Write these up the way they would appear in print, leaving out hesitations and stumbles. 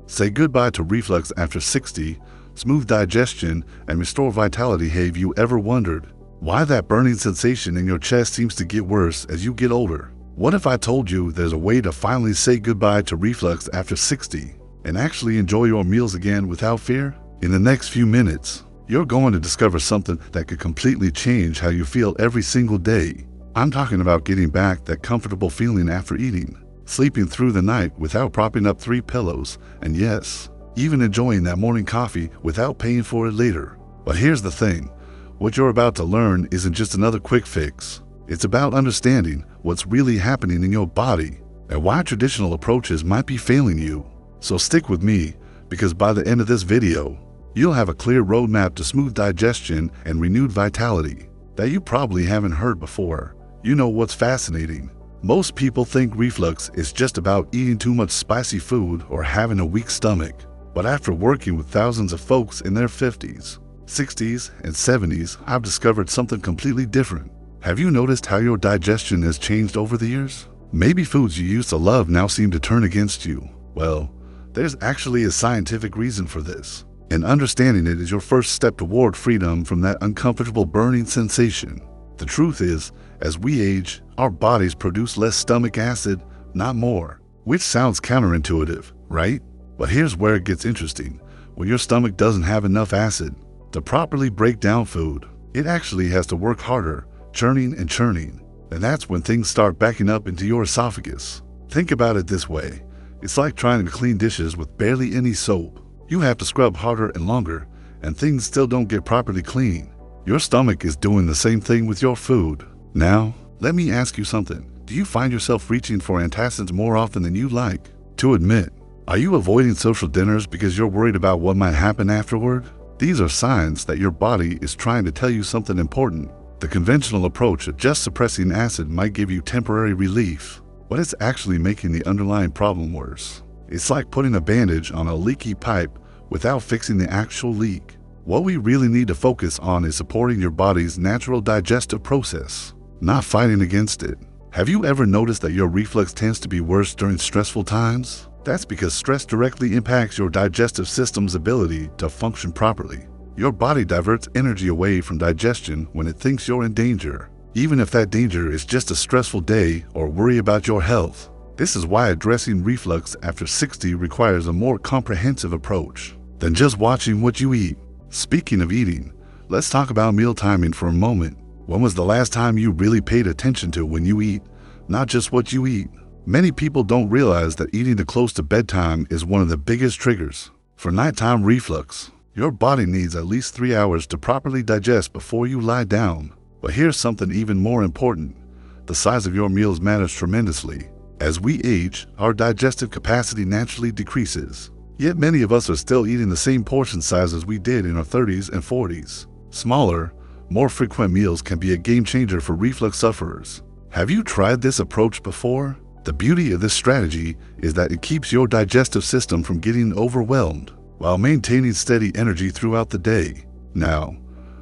Say goodbye to reflux after 60, smooth digestion, and restore vitality. Have you ever wondered why that burning sensation in your chest seems to get worse as you get older? What if I told you there's a way to finally say goodbye to reflux after 60 and actually enjoy your meals again without fear? In the next few minutes, you're going to discover something that could completely change how you feel every single day. I'm talking about getting back that comfortable feeling after eating, sleeping through the night without propping up 3 pillows, and yes, even enjoying that morning coffee without paying for it later. But here's the thing, what you're about to learn isn't just another quick fix. It's about understanding what's really happening in your body and why traditional approaches might be failing you. So stick with me, because by the end of this video, you'll have a clear roadmap to smooth digestion and renewed vitality that you probably haven't heard before. You know what's fascinating? Most people think reflux is just about eating too much spicy food or having a weak stomach. But after working with thousands of folks in their 50s, 60s, and 70s, I've discovered something completely different. Have you noticed how your digestion has changed over the years? Maybe foods you used to love now seem to turn against you. Well, there's actually a scientific reason for this, and understanding it is your first step toward freedom from that uncomfortable burning sensation. The truth is, as we age, our bodies produce less stomach acid, not more, which sounds counterintuitive, right? But here's where it gets interesting. When your stomach doesn't have enough acid to properly break down food, it actually has to work harder, churning and churning. And that's when things start backing up into your esophagus. Think about it this way. It's like trying to clean dishes with barely any soap. You have to scrub harder and longer, and things still don't get properly clean. Your stomach is doing the same thing with your food. Now, let me ask you something. Do you find yourself reaching for antacids more often than you like to admit? Are you avoiding social dinners because you're worried about what might happen afterward? These are signs that your body is trying to tell you something important. The conventional approach of just suppressing acid might give you temporary relief, but it's actually making the underlying problem worse. It's like putting a bandage on a leaky pipe without fixing the actual leak. What we really need to focus on is supporting your body's natural digestive process, not fighting against it. Have you ever noticed that your reflux tends to be worse during stressful times? That's because stress directly impacts your digestive system's ability to function properly. Your body diverts energy away from digestion when it thinks you're in danger, even if that danger is just a stressful day or worry about your health. This is why addressing reflux after 60 requires a more comprehensive approach than just watching what you eat. Speaking of eating, let's talk about meal timing for a moment. When was the last time you really paid attention to when you eat, not just what you eat? Many people don't realize that eating close to bedtime is one of the biggest triggers for nighttime reflux. Your body needs at least 3 hours to properly digest before you lie down. But here's something even more important. The size of your meals matters tremendously. As we age, our digestive capacity naturally decreases. Yet many of us are still eating the same portion sizes we did in our 30s and 40s. Smaller, more frequent meals can be a game changer for reflux sufferers. Have you tried this approach before? The beauty of this strategy is that it keeps your digestive system from getting overwhelmed while maintaining steady energy throughout the day. Now,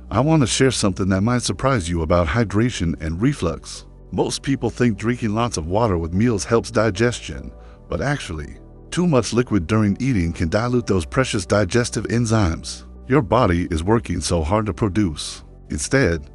I want to share something that might surprise you about hydration and reflux. Most people think drinking lots of water with meals helps digestion, but actually, too much liquid during eating can dilute those precious digestive enzymes your body is working so hard to produce. Instead,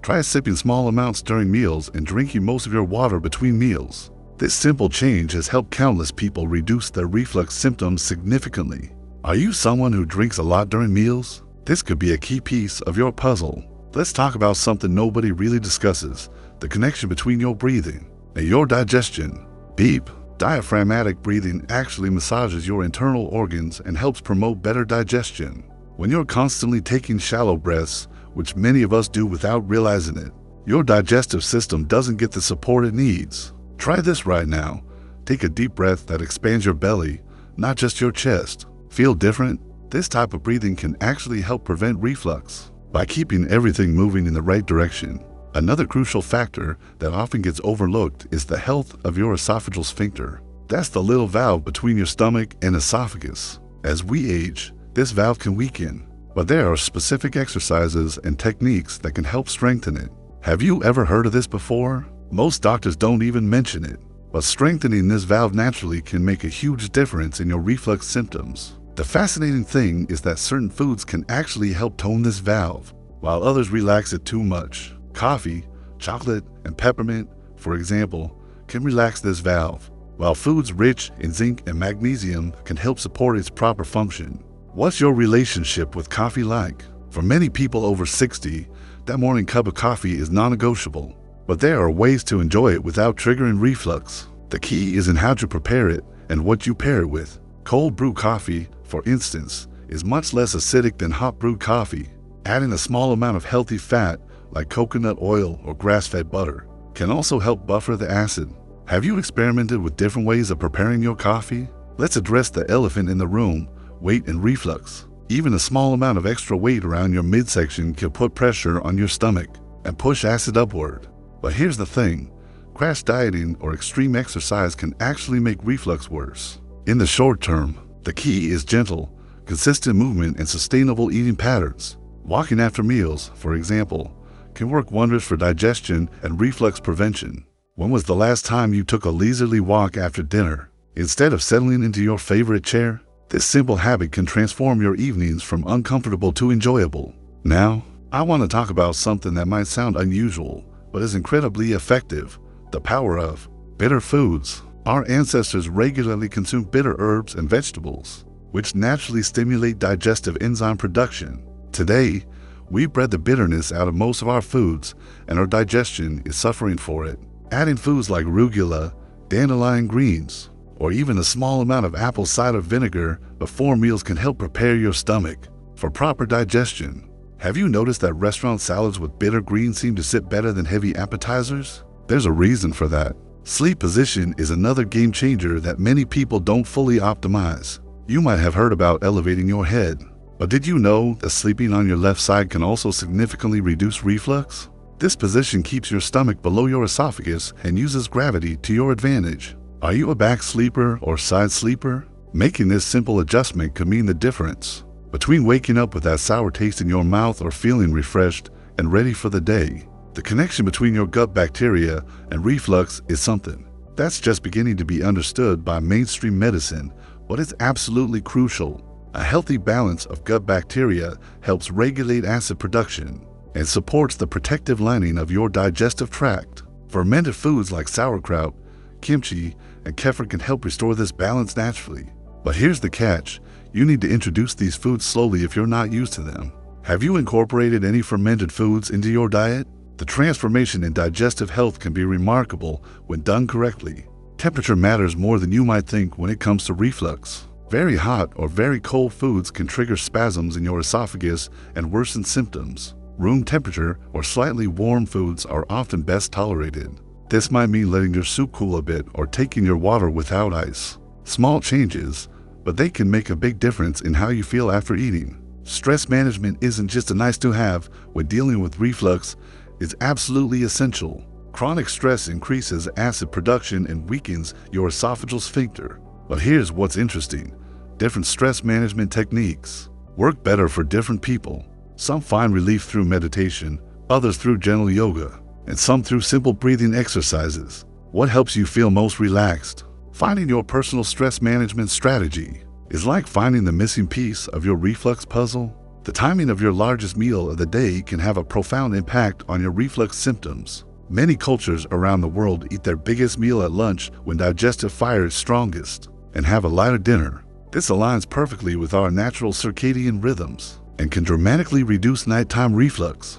try sipping small amounts during meals and drinking most of your water between meals. This simple change has helped countless people reduce their reflux symptoms significantly. Are you someone who drinks a lot during meals? This could be a key piece of your puzzle. Let's talk about something nobody really discusses: the connection between your breathing and your digestion. Deep, diaphragmatic breathing actually massages your internal organs and helps promote better digestion. When you're constantly taking shallow breaths, which many of us do without realizing it, your digestive system doesn't get the support it needs. Try this right now. Take a deep breath that expands your belly, not just your chest. Feel different? This type of breathing can actually help prevent reflux by keeping everything moving in the right direction. Another crucial factor that often gets overlooked is the health of your esophageal sphincter. That's the little valve between your stomach and esophagus. As we age, this valve can weaken, but there are specific exercises and techniques that can help strengthen it. Have you ever heard of this before? Most doctors don't even mention it, but strengthening this valve naturally can make a huge difference in your reflux symptoms. The fascinating thing is that certain foods can actually help tone this valve, while others relax it too much. Coffee, chocolate, and peppermint, for example, can relax this valve, while foods rich in zinc and magnesium can help support its proper function. What's your relationship with coffee like? For many people over 60, that morning cup of coffee is non-negotiable, but there are ways to enjoy it without triggering reflux. The key is in how to prepare it and what you pair it with. Cold brew coffee, for instance, is much less acidic than hot brewed coffee. Adding a small amount of healthy fat, like coconut oil or grass-fed butter, can also help buffer the acid. Have you experimented with different ways of preparing your coffee? Let's address the elephant in the room: weight and reflux. Even a small amount of extra weight around your midsection can put pressure on your stomach and push acid upward. But here's the thing: crash dieting or extreme exercise can actually make reflux worse. In the short term, the key is gentle, consistent movement and sustainable eating patterns. Walking after meals, for example, can work wonders for digestion and reflux prevention. When was the last time you took a leisurely walk after dinner, instead of settling into your favorite chair? This simple habit can transform your evenings from uncomfortable to enjoyable. Now, I want to talk about something that might sound unusual, but is incredibly effective: the power of bitter foods. Our ancestors regularly consumed bitter herbs and vegetables, which naturally stimulate digestive enzyme production. Today, we've bred the bitterness out of most of our foods, and our digestion is suffering for it. Adding foods like arugula, dandelion greens, or even a small amount of apple cider vinegar before meals can help prepare your stomach for proper digestion. Have you noticed that restaurant salads with bitter greens seem to sit better than heavy appetizers? There's a reason for that. Sleep position is another game changer that many people don't fully optimize. You might have heard about elevating your head, but did you know that sleeping on your left side can also significantly reduce reflux? This position keeps your stomach below your esophagus and uses gravity to your advantage. Are you a back sleeper or side sleeper? Making this simple adjustment could mean the difference between waking up with that sour taste in your mouth or feeling refreshed and ready for the day. The connection between your gut bacteria and reflux is something that's just beginning to be understood by mainstream medicine, but it's absolutely crucial. A healthy balance of gut bacteria helps regulate acid production and supports the protective lining of your digestive tract. Fermented foods like sauerkraut, kimchi, and kefir can help restore this balance naturally. But here's the catch: you need to introduce these foods slowly if you're not used to them. Have you incorporated any fermented foods into your diet? The transformation in digestive health can be remarkable when done correctly. Temperature matters more than you might think when it comes to reflux. Very hot or very cold foods can trigger spasms in your esophagus and worsen symptoms. Room temperature or slightly warm foods are often best tolerated. This might mean letting your soup cool a bit or taking your water without ice. Small changes, but they can make a big difference in how you feel after eating. Stress management isn't just a nice to have when dealing with reflux. It's absolutely essential. Chronic stress increases acid production and weakens your esophageal sphincter. But here's what's interesting: different stress management techniques work better for different people. Some find relief through meditation, others through gentle yoga, and some through simple breathing exercises. What helps you feel most relaxed? Finding your personal stress management strategy is like finding the missing piece of your reflux puzzle. The timing of your largest meal of the day can have a profound impact on your reflux symptoms. Many cultures around the world eat their biggest meal at lunch when digestive fire is strongest, and have a lighter dinner. This aligns perfectly with our natural circadian rhythms and can dramatically reduce nighttime reflux.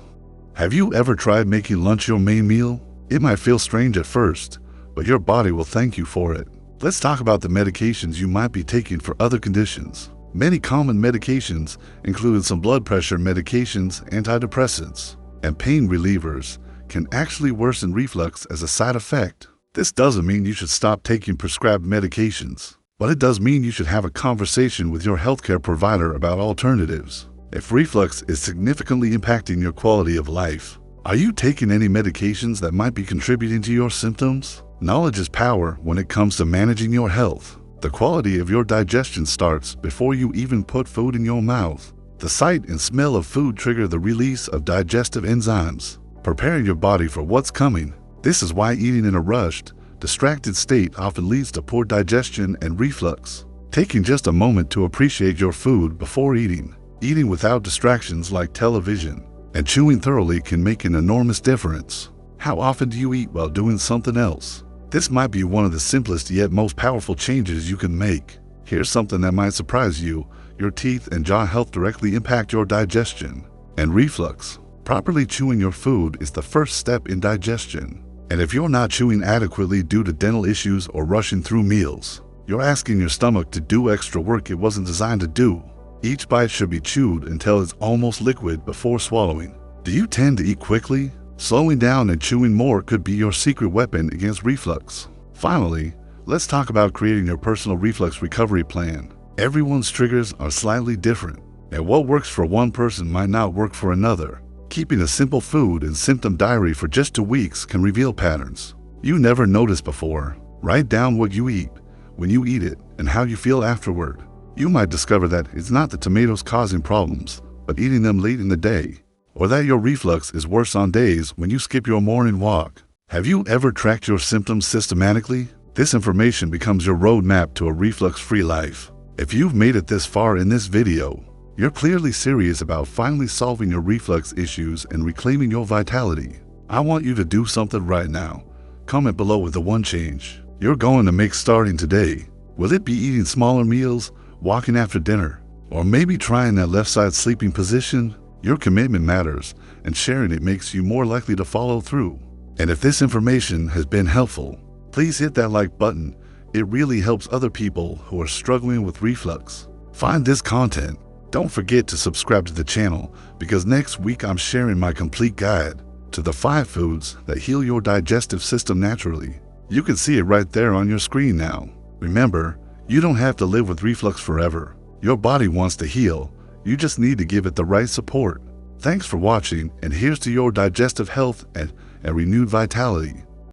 Have you ever tried making lunch your main meal? It might feel strange at first, but your body will thank you for it. Let's talk about the medications you might be taking for other conditions. Many common medications include some blood pressure medications, antidepressants, and pain relievers can actually worsen reflux as a side effect. This doesn't mean you should stop taking prescribed medications, but it does mean you should have a conversation with your healthcare provider about alternatives. If reflux is significantly impacting your quality of life, are you taking any medications that might be contributing to your symptoms? Knowledge is power when it comes to managing your health. The quality of your digestion starts before you even put food in your mouth. The sight and smell of food trigger the release of digestive enzymes, preparing your body for what's coming. This is why eating in a rushed, distracted state often leads to poor digestion and reflux. Taking just a moment to appreciate your food before eating, eating without distractions like television, and chewing thoroughly can make an enormous difference. How often do you eat while doing something else? This might be one of the simplest yet most powerful changes you can make. Here's something that might surprise you. Your teeth and jaw health directly impact your digestion and reflux. Properly chewing your food is the first step in digestion. And if you're not chewing adequately due to dental issues or rushing through meals, you're asking your stomach to do extra work it wasn't designed to do. Each bite should be chewed until it's almost liquid before swallowing. Do you tend to eat quickly? Slowing down and chewing more could be your secret weapon against reflux. Finally, let's talk about creating your personal reflux recovery plan. Everyone's triggers are slightly different, and what works for one person might not work for another. Keeping a simple food and symptom diary for just 2 weeks can reveal patterns you never noticed before. Write down what you eat, when you eat it, and how you feel afterward. You might discover that it's not the tomatoes causing problems, but eating them late in the day, or that your reflux is worse on days when you skip your morning walk. Have you ever tracked your symptoms systematically? This information becomes your roadmap to a reflux-free life. If you've made it this far in this video, you're clearly serious about finally solving your reflux issues and reclaiming your vitality. I want you to do something right now. Comment below with the one change you're going to make starting today. Will it be eating smaller meals, walking after dinner, or maybe trying that left side sleeping position? Your commitment matters, and sharing it makes you more likely to follow through. And if this information has been helpful, please hit that like button. It really helps other people who are struggling with reflux find this content. Don't forget to subscribe to the channel, because next week I'm sharing my complete guide to the 5 foods that heal your digestive system naturally. You can see it right there on your screen now. Remember, you don't have to live with reflux forever. Your body wants to heal. You just need to give it the right support. Thanks for watching, and here's to your digestive health and renewed vitality.